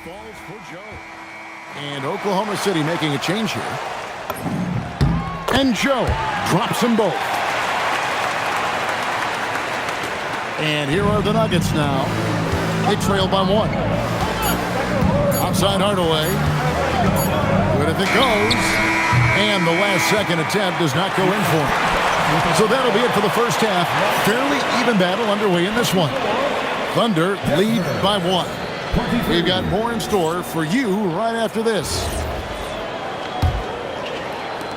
falls for Joe. And Oklahoma City making a change here. And Joe drops them both. And here are the Nuggets now. They trail by 1. Outside Hardaway. Good if it goes. And the last second attempt does not go in for him. So that'll be it for the first half. Fairly even battle underway in this one. Thunder lead by 1. We've got more in store for you right after this.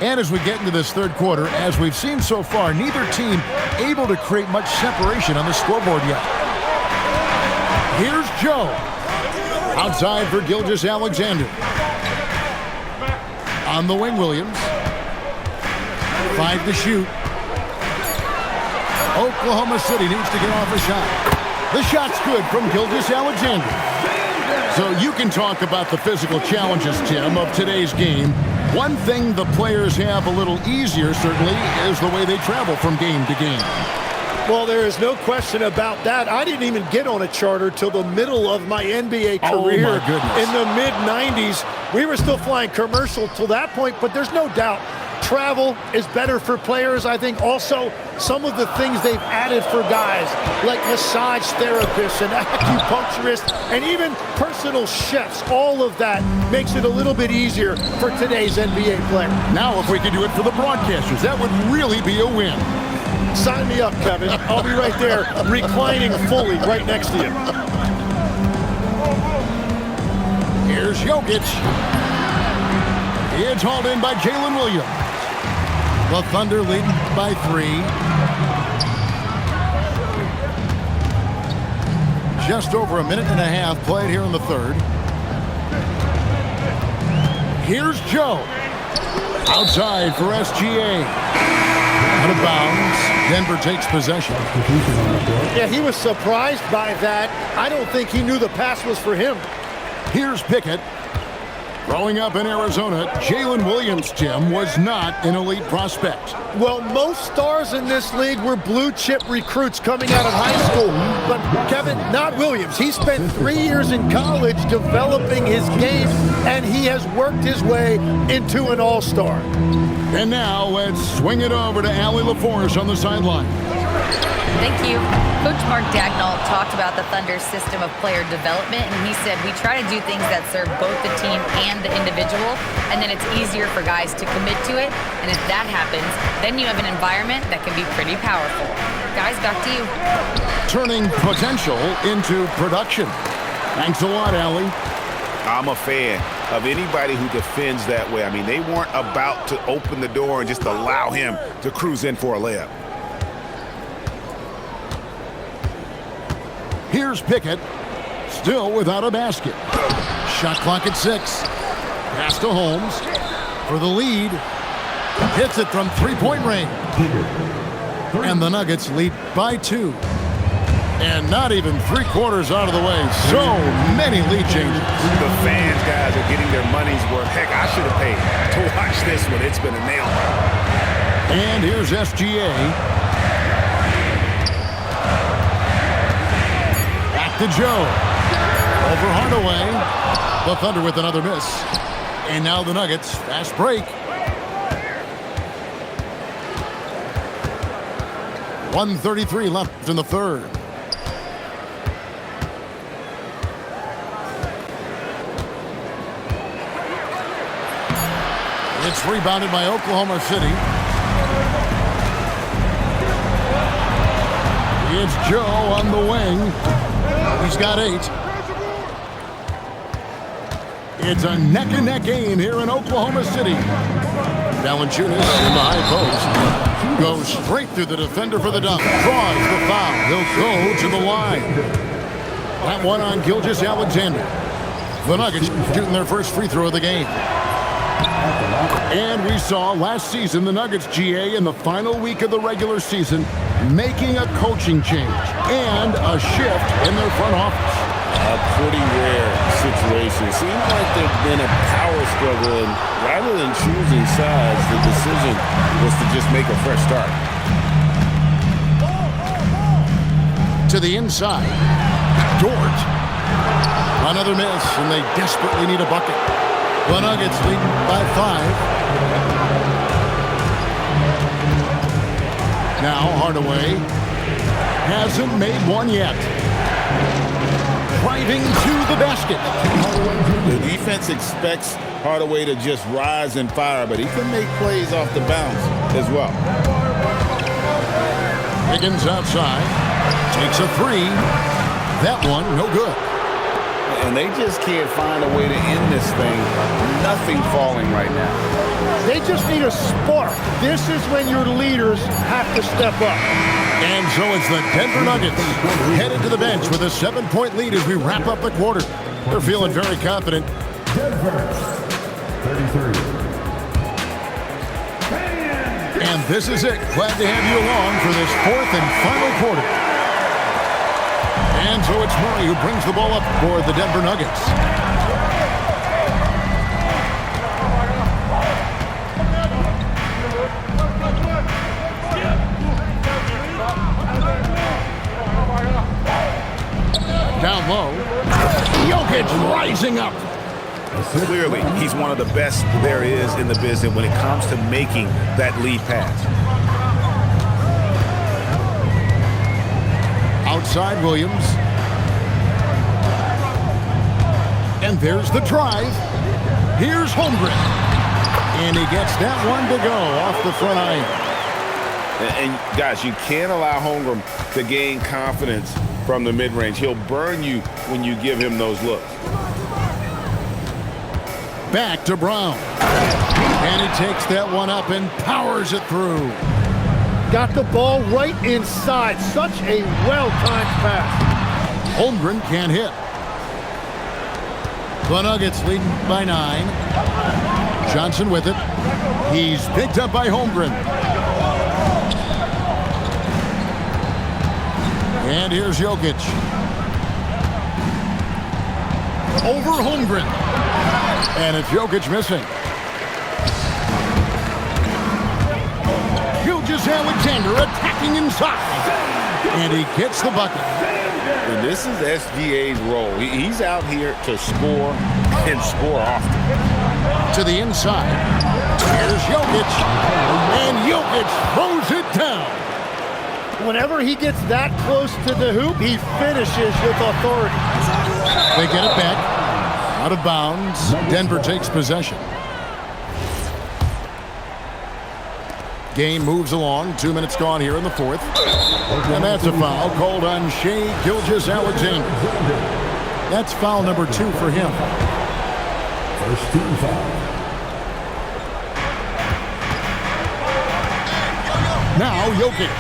And as we get into this third quarter, as we've seen so far, neither team able to create much separation on the scoreboard yet. Here's Joe. Outside for Gilgeous-Alexander. On the wing, Williams. 5 to shoot. Oklahoma City needs to get off a shot. The shot's good from Gilgeous-Alexander. So you can talk about the physical challenges, Tim, of today's game. One thing the players have a little easier, certainly, is the way they travel from game to game. Well, there is no question about that. I didn't even get on a charter till the middle of my NBA career. Oh, my goodness. In the mid-90s. We were still flying commercial till that point, but there's no doubt travel is better for players. I think also some of the things they've added for guys like massage therapists and acupuncturists and even personal chefs, all of that makes it a little bit easier for today's NBA player. Now if we could do it for the broadcasters, that would really be a win. Sign me up, Kevin. I'll be right there reclining fully right next to you. Here's Jokic. It's hauled in by Jalen Williams. The Thunder leading by 3. Just over a minute and a half played here in the third. Here's Joe. Outside for SGA. Out of bounds. Denver takes possession. Yeah, he was surprised by that. I don't think he knew the pass was for him. Here's Pickett. Growing up in Arizona, Jalen Williams, Tim, was not an elite prospect. Well, most stars in this league were blue-chip recruits coming out of high school. But, Kevin, not Williams. He spent 3 years in college developing his game, and he has worked his way into an all-star. And now let's swing it over to Allie LaForce on the sideline. Thank you. Coach Mark Daigneault talked about the Thunder's system of player development, and he said, we try to do things that serve both the team and the individual, and then it's easier for guys to commit to it. And if that happens, then you have an environment that can be pretty powerful. Guys, back to you. Turning potential into production. Thanks a lot, Allie. I'm a fan of anybody who defends that way. I mean, they weren't about to open the door and just allow him to cruise in for a layup. Here's Pickett, still without a basket. Shot clock at 6. Pass to Holmes for the lead. Hits it from three-point range. And the Nuggets lead by 2. And not even 3/4 out of the way. So many lead changes. The fans, guys, are getting their money's worth. Heck, I should have paid to watch this one. It's been a nail. And here's SGA. To Joe. Over Hardaway. The Thunder with another miss. And now the Nuggets. Fast break. 1:33 left in the third. It's rebounded by Oklahoma City. It's Joe on the wing. He's got 8. It's a neck-and-neck game here in Oklahoma City. Valanciunas in the high post. Goes straight through the defender for the dunk. Draws the foul. He'll go to the line. That one on Gilgeous-Alexander. The Nuggets shooting their first free throw of the game. And we saw last season the Nuggets, GA, in the final week of the regular season, making a coaching change and a shift in their front office. A pretty rare situation. Seems like there's been a power struggle, and rather than choosing sides, the decision was to just make a fresh start. To the inside. Dort Another miss, and they desperately need a bucket. The Nuggets leading by 5. Now Hardaway hasn't made one yet. Driving to the basket. The defense expects Hardaway to just rise and fire, but he can make plays off the bounce as well. Higgins outside. Takes a 3. That one, no good. And they just can't find a way to end this thing. Nothing falling right now. They just need a spark. This is when your leaders have to step up. And so it's the Denver Nuggets headed to the bench with a 7-point lead as we wrap up the quarter. They're feeling very confident. Denver, 33. And this is it. Glad to have you along for this 4th and final quarter. And so it's Murray who brings the ball up for the Denver Nuggets. Down low. Jokic rising up. Clearly, he's one of the best there is in the business when it comes to making that lead pass. Outside Williams. And there's the drive. Here's Holmgren. And he gets that one to go off the front iron. And guys, you can't allow Holmgren to gain confidence from the mid-range. He'll burn you when you give him those looks. Back to Brown. And he takes that one up and powers it through. Got the ball right inside. Such a well-timed pass. Holmgren can't hit. The Nuggets leading by 9. Johnson with it. He's picked up by Holmgren. And here's Jokic. Over Holmgren. And it's Jokic missing. Gilgeous-Alexander attacking inside. And he gets the bucket. And this is SGA's role. He's out here to score and score often. To the inside. Here's Jokic. And Jokic throws it down. Whenever he gets that close to the hoop, he finishes with authority. They get it back. Out of bounds. Denver takes possession. Game moves along. 2 minutes gone here in the 4th. And that's a foul called on Shai Gilgeous-Alexander. That's foul number 2 for him. First team foul. Now Jokic.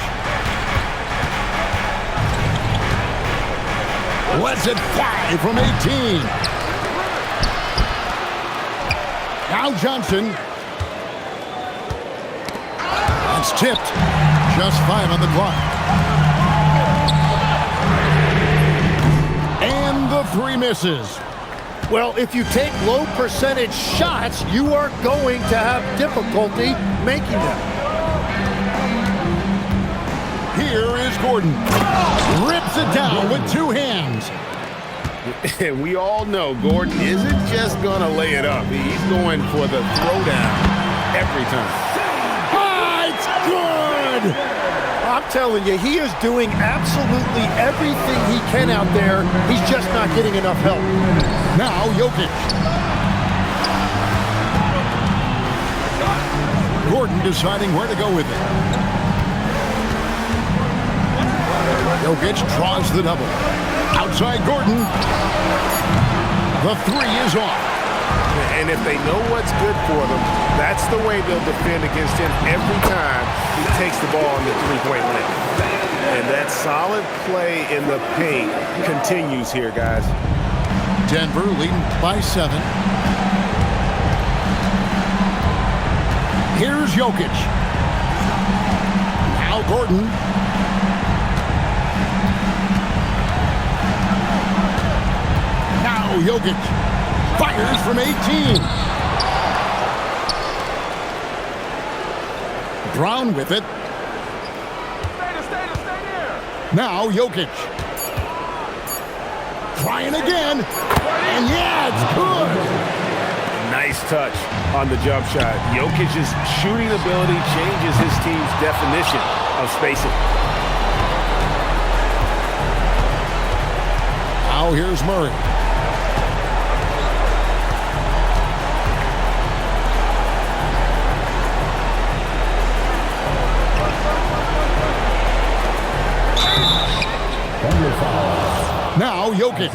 Lets it fly from 18. Now Johnson. It's tipped. Just 5 on the clock. And the 3 misses. Well, if you take low percentage shots, you are going to have difficulty making them. Here is Gordon. Rips it down with 2 hands. And we all know Gordon isn't just going to lay it up. He's going for the throwdown every time. It's good! I'm telling you, he is doing absolutely everything he can out there. He's just not getting enough help. Now Jokic. Gordon deciding where to go with it. Jokic draws the double. Outside Gordon. The 3 is off. And if they know what's good for them, that's the way they'll defend against him every time he takes the ball in the three-point line. And that solid play in the paint continues here, guys. Denver leading by 7. Here's Jokic. Now Gordon. Now Jokic fires from 18. Brown with it. Now Jokic. Trying again. And yeah, it's good. Nice touch on the jump shot. Jokic's shooting ability changes his team's definition of spacing. Now here's Murray. Now Jokic.